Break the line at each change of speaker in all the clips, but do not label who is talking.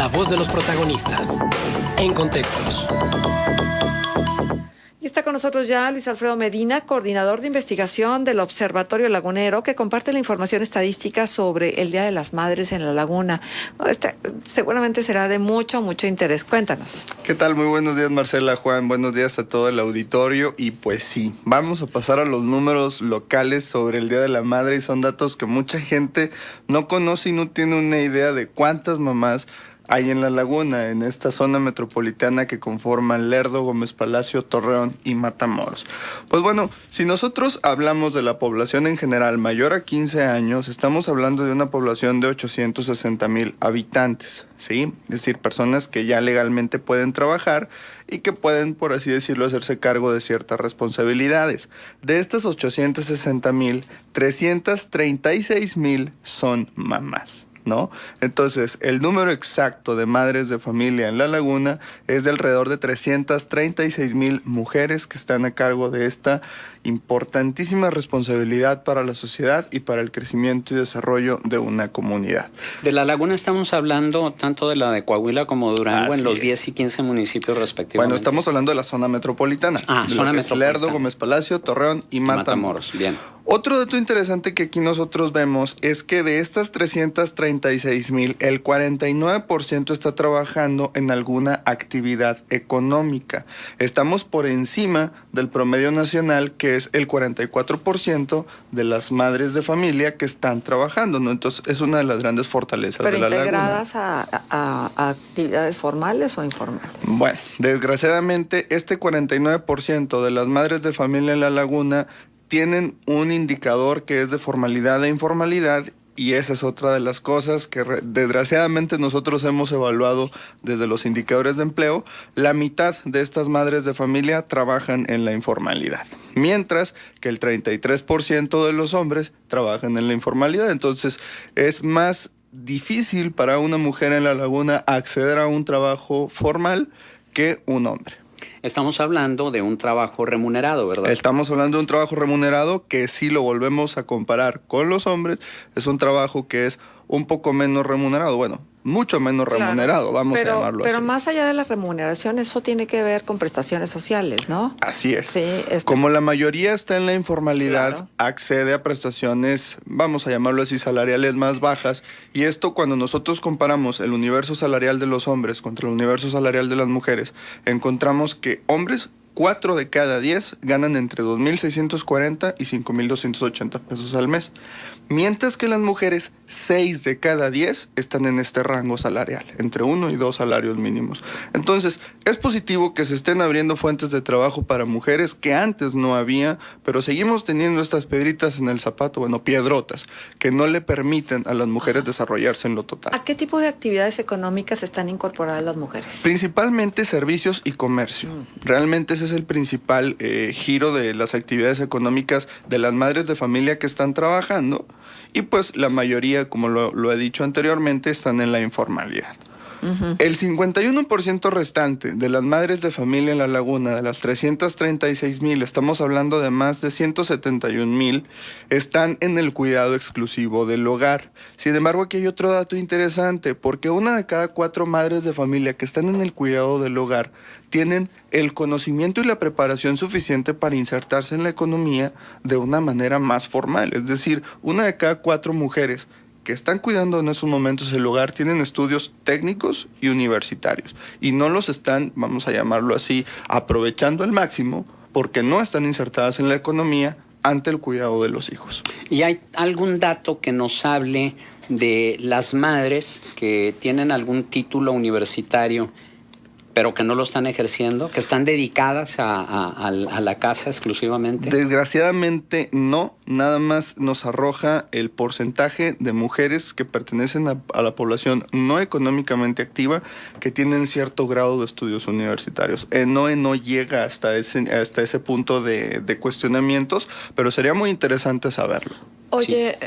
La voz de los protagonistas. En Contextos.
Y está con nosotros ya Luis Alfredo Medina, coordinador de investigación del Observatorio Lagunero, que comparte la información estadística sobre el Día de las Madres en la Laguna. Seguramente será de mucho interés. Cuéntanos.
¿Qué tal? Muy buenos días, Marcela, Juan. Buenos días a todo el auditorio. Y pues sí, vamos a pasar a los números locales sobre el Día de la Madre, y son datos que mucha gente no conoce y no tiene una idea de cuántas mamás hay en la Laguna, en esta zona metropolitana que conforman Lerdo, Gómez Palacio, Torreón y Matamoros. Pues bueno, si nosotros hablamos de la población en general mayor a 15 años, estamos hablando de una población de 860,000 habitantes, ¿sí? Es decir, personas que ya legalmente pueden trabajar y que pueden, por así decirlo, hacerse cargo de ciertas responsabilidades. De estas 860,000, 336,000 son mamás, ¿no? Entonces, el número exacto de madres de familia en la Laguna es de alrededor de 336,000 mujeres que están a cargo de esta importantísima responsabilidad para la sociedad y para el crecimiento y desarrollo de una comunidad.
De la Laguna estamos hablando tanto de la de Coahuila como Durango, en los 10 y 15 municipios respectivamente.
Bueno, estamos hablando de la zona metropolitana.
Zona metropolitana.
Lerdo, Gómez Palacio, Torreón y Matamoros.
Bien.
Otro dato interesante que aquí nosotros vemos es que de estas 336,000, el 49% está trabajando en alguna actividad económica. Estamos por encima del promedio nacional, que es el 44% de las madres de familia que están trabajando, ¿no? Entonces, es una de las grandes fortalezas de la Laguna.
¿Pero integradas a actividades formales o informales?
Bueno, desgraciadamente, este 49% de las madres de familia en la Laguna tienen un indicador que es de formalidad e informalidad, y esa es otra de las cosas que desgraciadamente nosotros hemos evaluado desde los indicadores de empleo. La mitad de estas madres de familia trabajan en la informalidad, mientras que el 33% de los hombres trabajan en la informalidad. Entonces, es más difícil para una mujer en la Laguna acceder a un trabajo formal que un hombre.
Estamos hablando de un trabajo remunerado, ¿verdad?
Estamos hablando de un trabajo remunerado que, si lo volvemos a comparar con los hombres, es un trabajo que es un poco menos remunerado. Bueno, mucho menos remunerado, vamos a llamarlo así.
Pero más allá de la remuneración, eso tiene que ver con prestaciones sociales, ¿no?
Así es.
Sí,
como la mayoría está en la informalidad,
claro,
accede a prestaciones, vamos a llamarlo así, salariales más bajas. Y esto, cuando nosotros comparamos el universo salarial de los hombres contra el universo salarial de las mujeres, encontramos que hombres, 4 de cada 10 ganan entre 2,640 y 5,280 pesos al mes, mientras que las mujeres, 6 de cada 10 están en este rango salarial, entre 1 y 2 salarios mínimos. Entonces, es positivo que se estén abriendo fuentes de trabajo para mujeres que antes no había, pero seguimos teniendo estas piedritas en el zapato, bueno, piedrotas, que no le permiten a las mujeres desarrollarse en lo total.
¿A qué tipo de actividades económicas están incorporadas las mujeres?
Principalmente servicios y comercio. Realmente ese es el principal giro de las actividades económicas de las madres de familia que están trabajando, y pues la mayoría, como lo he dicho anteriormente, están en la informalidad. El 51% restante de las madres de familia en la Laguna, de las 336,000, estamos hablando de más de 171,000, están en el cuidado exclusivo del hogar. Sin embargo, aquí hay otro dato interesante, porque 1 de cada 4 madres de familia que están en el cuidado del hogar tienen el conocimiento y la preparación suficiente para insertarse en la economía de una manera más formal. Es decir, 1 de cada 4 mujeres que están cuidando en esos momentos el hogar tienen estudios técnicos y universitarios, y no los están, vamos a llamarlo así, aprovechando al máximo, porque no están insertadas en la economía ante el cuidado de los hijos.
¿Y hay algún dato que nos hable de las madres que tienen algún título universitario pero que no lo están ejerciendo, que están dedicadas a la casa exclusivamente?
Desgraciadamente no, nada más nos arroja el porcentaje de mujeres que pertenecen a la población no económicamente activa, que tienen cierto grado de estudios universitarios. No llega hasta ese punto de cuestionamientos, pero sería muy interesante saberlo.
Oye,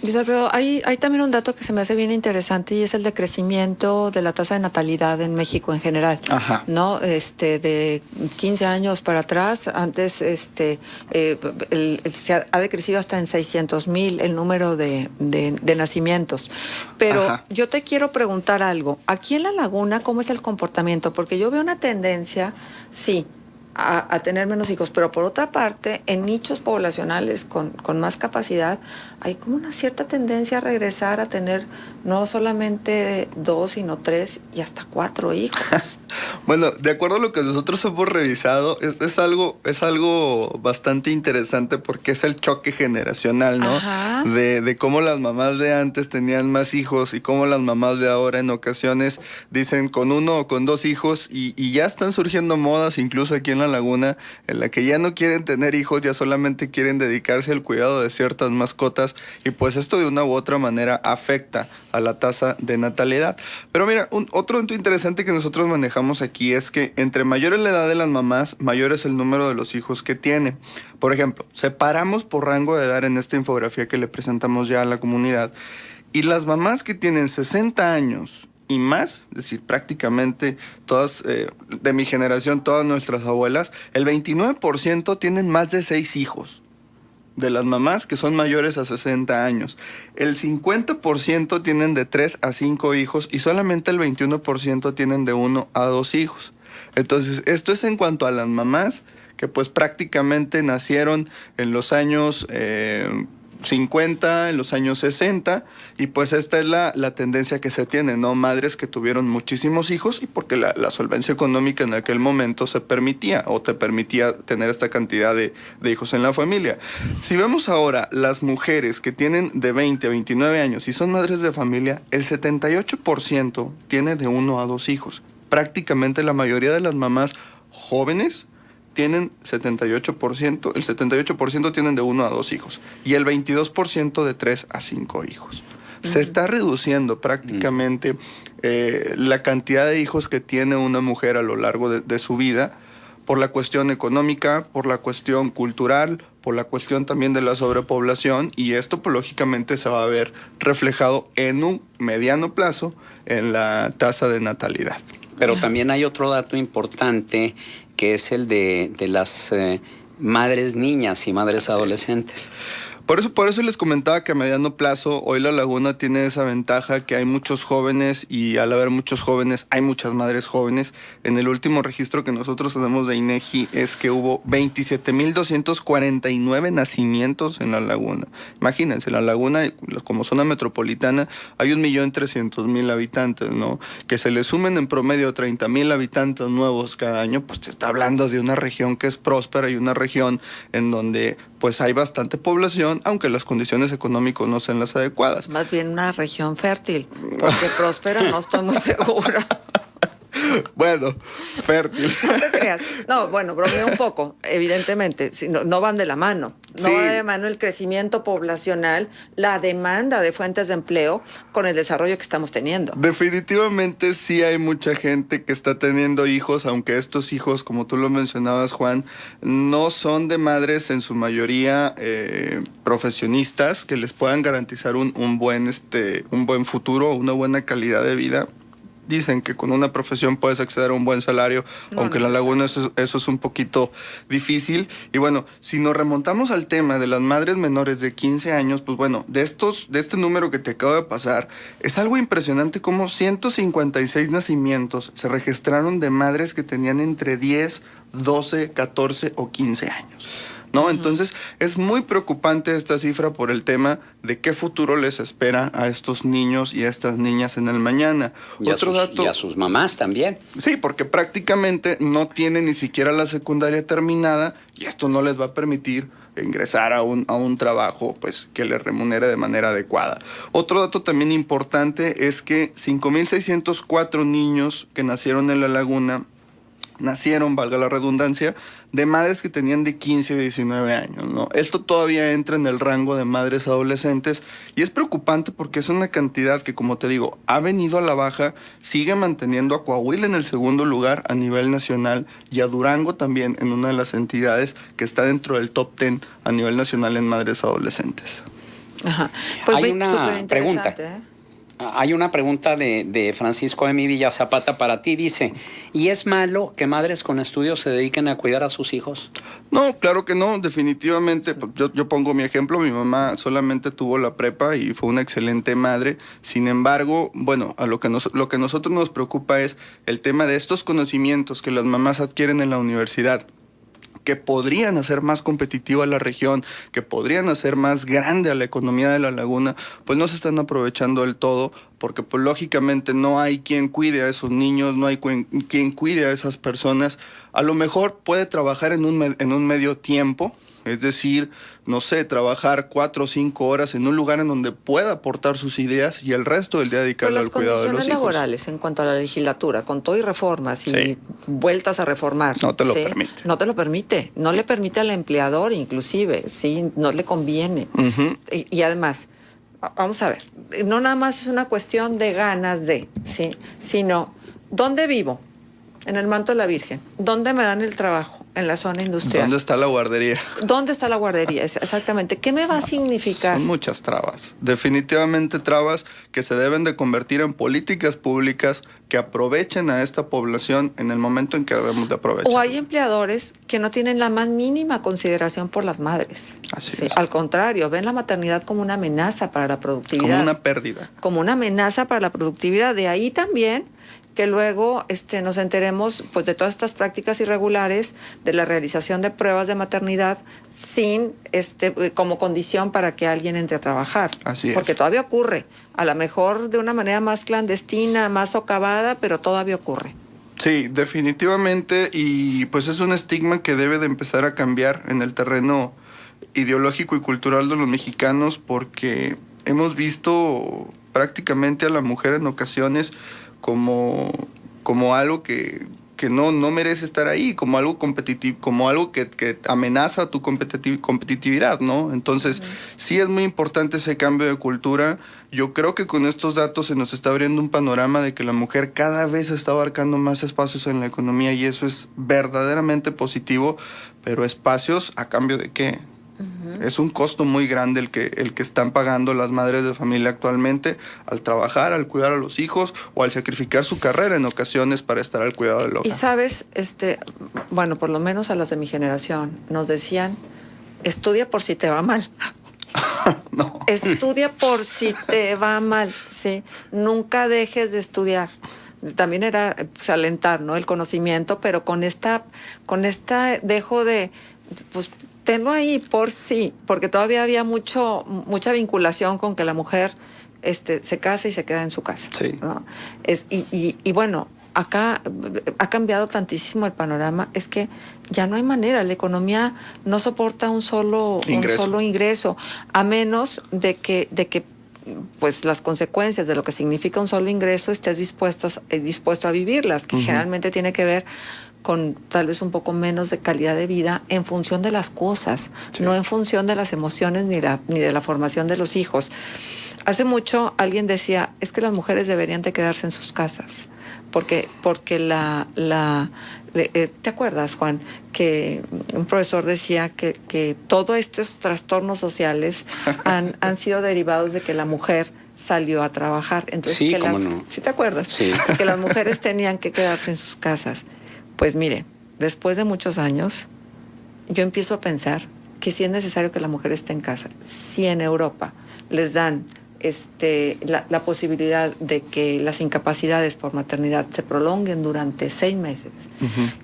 Luis Alfredo, hay también un dato que se me hace bien interesante y es el de crecimiento de la tasa de natalidad en México en general.
Ajá.
¿No? De 15 años para atrás, antes se ha decrecido hasta en 600,000 el número de nacimientos. Pero
Ajá.
yo te quiero preguntar algo. Aquí en La Laguna, ¿cómo es el comportamiento? Porque yo veo una tendencia, sí, a tener menos hijos, pero por otra parte, en nichos poblacionales con más capacidad, hay como una cierta tendencia a regresar a tener no solamente 2, sino 3 y hasta 4 hijos.
Bueno, de acuerdo a lo que nosotros hemos revisado, es algo bastante interesante porque es el choque generacional, ¿no?
Ajá.
De cómo las mamás de antes tenían más hijos y cómo las mamás de ahora en ocasiones dicen con 1 o con 2 hijos y ya están surgiendo modas, incluso aquí en La Laguna, en la que ya no quieren tener hijos, ya solamente quieren dedicarse al cuidado de ciertas mascotas y pues esto de una u otra manera afecta a la tasa de natalidad. Pero mira, otro punto interesante que nosotros manejamos aquí es que entre mayor es la edad de las mamás, mayor es el número de los hijos que tiene. Por ejemplo, separamos por rango de edad en esta infografía que le presentamos ya a la comunidad y las mamás que tienen 60 años y más, es decir, prácticamente todas de mi generación, todas nuestras abuelas, el 29% tienen más de 6 hijos. De las mamás que son mayores a 60 años. El 50% tienen de 3 a 5 hijos y solamente el 21% tienen de 1 a 2 hijos. Entonces, esto es en cuanto a las mamás que pues prácticamente nacieron en los años 50, en los años 60, y pues esta es la tendencia que se tiene, ¿no? Madres que tuvieron muchísimos hijos y porque la solvencia económica en aquel momento se permitía o te permitía tener esta cantidad de hijos en la familia. Si vemos ahora las mujeres que tienen de 20 a 29 años y son madres de familia, el 78% tiene de 1 a 2 hijos. Prácticamente la mayoría de las mamás jóvenes tienen el 78% tienen de 1 a 2 hijos y el 22% de 3 a 5 hijos. Se está reduciendo prácticamente la cantidad de hijos que tiene una mujer a lo largo de su vida por la cuestión económica, por la cuestión cultural, por la cuestión también de la sobrepoblación y esto pues, lógicamente se va a ver reflejado en un mediano plazo en la tasa de natalidad.
Pero también hay otro dato importante que es el de las madres niñas y madres adolescentes.
Por eso les comentaba que a mediano plazo hoy La Laguna tiene esa ventaja que hay muchos jóvenes y al haber muchos jóvenes hay muchas madres jóvenes. En el último registro que nosotros tenemos de INEGI es que hubo 27,249 nacimientos en La Laguna. Imagínense, La Laguna como zona metropolitana hay 1,300,000 habitantes, ¿no? Que se le sumen en promedio 30,000 habitantes nuevos cada año, pues se está hablando de una región que es próspera y una región en donde pues hay bastante población, aunque las condiciones económicas no sean las adecuadas.
Más bien una región fértil, porque próspera no estoy muy segura.
Bueno, fértil.
No te creas. No, bueno, bromeo un poco, evidentemente. Si no van de la mano. No
Sí.
va de la mano el crecimiento poblacional, la demanda de fuentes de empleo con el desarrollo que estamos teniendo.
Definitivamente sí hay mucha gente que está teniendo hijos, aunque estos hijos, como tú lo mencionabas, Juan, no son de madres en su mayoría profesionistas que les puedan garantizar un buen futuro, una buena calidad de vida. Dicen que con una profesión puedes acceder a un buen salario, aunque en La Laguna eso es un poquito difícil. Y bueno, si nos remontamos al tema de las madres menores de 15 años, pues bueno, de este número que te acabo de pasar, es algo impresionante como 156 nacimientos se registraron de madres que tenían entre 10, 12, 14 o 15 años. ¿No? Entonces es muy preocupante esta cifra por el tema de qué futuro les espera a estos niños y a estas niñas en el mañana.
Y a sus mamás también.
Sí, porque prácticamente no tienen ni siquiera la secundaria terminada y esto no les va a permitir ingresar a un trabajo pues que les remunere de manera adecuada. Otro dato también importante es que 5,604 niños que nacieron en La Laguna nacieron, valga la redundancia, de madres que tenían de 15 a 19 años, ¿no? Esto todavía entra en el rango de madres adolescentes y es preocupante porque es una cantidad que, como te digo, ha venido a la baja, sigue manteniendo a Coahuila en el segundo lugar a nivel nacional y a Durango también en una de las entidades que está dentro del top 10 a nivel nacional en madres adolescentes.
Ajá. Pues
Hay
muy
una
superinteresante,
pregunta.
¿eh?
Hay una pregunta de Francisco Emi Villa Zapata para ti. Dice, ¿y es malo que madres con estudios se dediquen a cuidar a sus hijos?
No, claro que no, definitivamente. Yo pongo mi ejemplo, mi mamá solamente tuvo la prepa y fue una excelente madre. Sin embargo, bueno, lo que a nosotros nos preocupa es el tema de estos conocimientos que las mamás adquieren en la universidad, que podrían hacer más competitiva la región, que podrían hacer más grande a la economía de la laguna, pues no se están aprovechando del todo, porque pues lógicamente no hay quien cuide a esos niños, no hay quien cuide a esas personas. A lo mejor puede trabajar en un medio tiempo, es decir, no sé, trabajar 4 o 5 horas en un lugar en donde pueda aportar sus ideas y el resto del día dedicarle al cuidado de los hijos.
Las condiciones laborales en cuanto a la legislatura, con todo y reformas y
Sí.
vueltas a reformar.
No te lo
¿sí?
permite.
No te lo permite. No le permite al empleador, inclusive, sí, no le conviene.
Ujú.
Y además, vamos a ver, no nada más es una cuestión de ganas de, ¿sí? Sino, ¿dónde vivo? En el Manto de la Virgen. ¿Dónde me dan el trabajo? En la zona industrial.
¿Dónde está la guardería?
¿Dónde está la guardería? Exactamente. ¿Qué me va a significar?
Son muchas trabas, definitivamente trabas que se deben de convertir en políticas públicas que aprovechen a esta población en el momento en que debemos de aprovechar.
O hay empleadores que no tienen la más mínima consideración por las madres.
Así es.
Al contrario, ven la maternidad como una amenaza para la productividad.
Como una pérdida.
Como una amenaza para la productividad. De ahí también que luego nos enteremos pues de todas estas prácticas irregulares de la realización de pruebas de maternidad sin como condición para que alguien entre a trabajar.
Así es.
Porque todavía ocurre, a lo mejor de una manera más clandestina, más socavada, pero todavía ocurre.
Sí, definitivamente, y pues es un estigma que debe de empezar a cambiar en el terreno ideológico y cultural de los mexicanos, porque hemos visto prácticamente a la mujer en ocasiones como algo que no merece estar ahí, como algo competitivo, como algo que amenaza tu competitividad, ¿no? Entonces, sí es muy importante ese cambio de cultura. Yo creo que con estos datos se nos está abriendo un panorama de que la mujer cada vez está abarcando más espacios en la economía y eso es verdaderamente positivo, pero espacios ¿a cambio de qué? Es un costo muy grande el que están pagando las madres de familia actualmente al trabajar, al cuidar a los hijos o al sacrificar su carrera en ocasiones para estar al cuidado del hogar.
Y sabes, bueno, por lo menos a las de mi generación, nos decían, estudia por si te va mal.
No.
Estudia por si te va mal, ¿sí? Nunca dejes de estudiar. También era pues, alentar, ¿no? El conocimiento, pero con esta dejo de, pues, tenlo ahí por sí, porque todavía había mucha vinculación con que la mujer se casa y se queda en su casa.
Sí.
¿no? Y bueno, acá ha cambiado tantísimo el panorama, es que ya no hay manera, la economía no soporta un solo ingreso, a menos de que pues las consecuencias de lo que significa un solo ingreso estés dispuesto a vivirlas, que generalmente tiene que ver con tal vez un poco menos de calidad de vida en función de las cosas, no en función de las emociones ni de la formación de los hijos. Hace mucho alguien decía, es que las mujeres deberían de quedarse en sus casas, porque ¿te acuerdas, Juan? Que un profesor decía que todos estos trastornos sociales han sido derivados de que la mujer salió a trabajar. Entonces,
sí, ¿cómo no?
¿Sí te acuerdas?
Sí.
Que las mujeres tenían que quedarse en sus casas. Pues mire, después de muchos años, yo empiezo a pensar que sí es necesario que la mujer esté en casa. Si en Europa les dan la posibilidad de que las incapacidades por maternidad se prolonguen durante 6 meses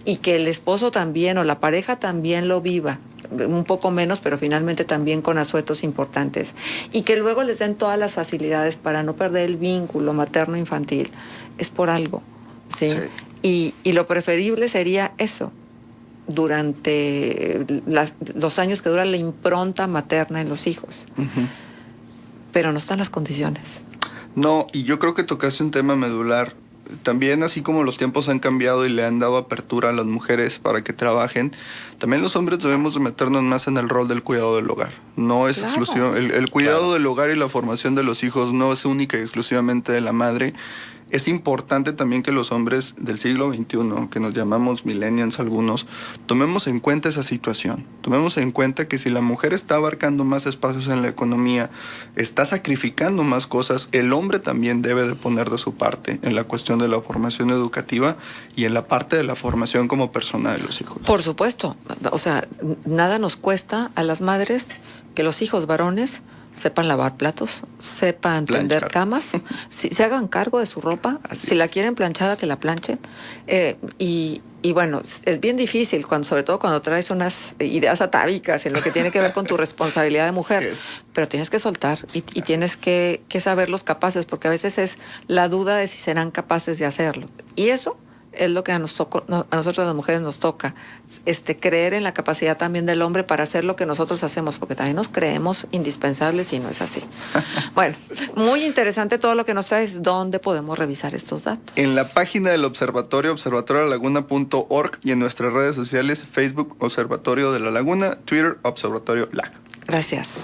y que el esposo también o la pareja también lo viva, un poco menos, pero finalmente también con asuetos importantes, y que luego les den todas las facilidades para no perder el vínculo materno-infantil, es por algo, ¿sí?
Sí.
Y lo preferible sería eso, durante los años que dura la impronta materna en los hijos. Pero no están las condiciones.
No, y yo creo que tocaste un tema medular. También, así como los tiempos han cambiado y le han dado apertura a las mujeres para que trabajen, también los hombres debemos de meternos más en el rol del cuidado del hogar. No es exclusivo. El cuidado del hogar y la formación de los hijos no es única y exclusivamente de la madre. es importante también que los hombres del siglo XXI, que nos llamamos millennials algunos, tomemos en cuenta esa situación. Tomemos en cuenta que si la mujer está abarcando más espacios en la economía, está sacrificando más cosas, el hombre también debe de poner de su parte en la cuestión de la formación educativa y en la parte de la formación como persona de los hijos.
Por supuesto, o sea, nada nos cuesta a las madres que los hijos varones sepan lavar platos, sepan tender
Planchar.
camas, si se hagan cargo de su ropa,
Así
si la quieren planchada, que la planchen. Y bueno, es bien difícil, sobre todo cuando traes unas ideas atávicas en lo que tiene que ver con tu responsabilidad de mujer,
Así es.
pero tienes que soltar y tienes que saberlos capaces, porque a veces es la duda de si serán capaces de hacerlo. Y eso es lo que a nosotras las mujeres nos toca, creer en la capacidad también del hombre para hacer lo que nosotros hacemos, porque también nos creemos indispensables y no es así. Bueno, muy interesante todo lo que nos traes. ¿Dónde podemos revisar estos datos?
En la página del observatorio, observatoriolaguna.org, y en nuestras redes sociales, Facebook Observatorio de la Laguna, Twitter Observatorio LAG.
Gracias.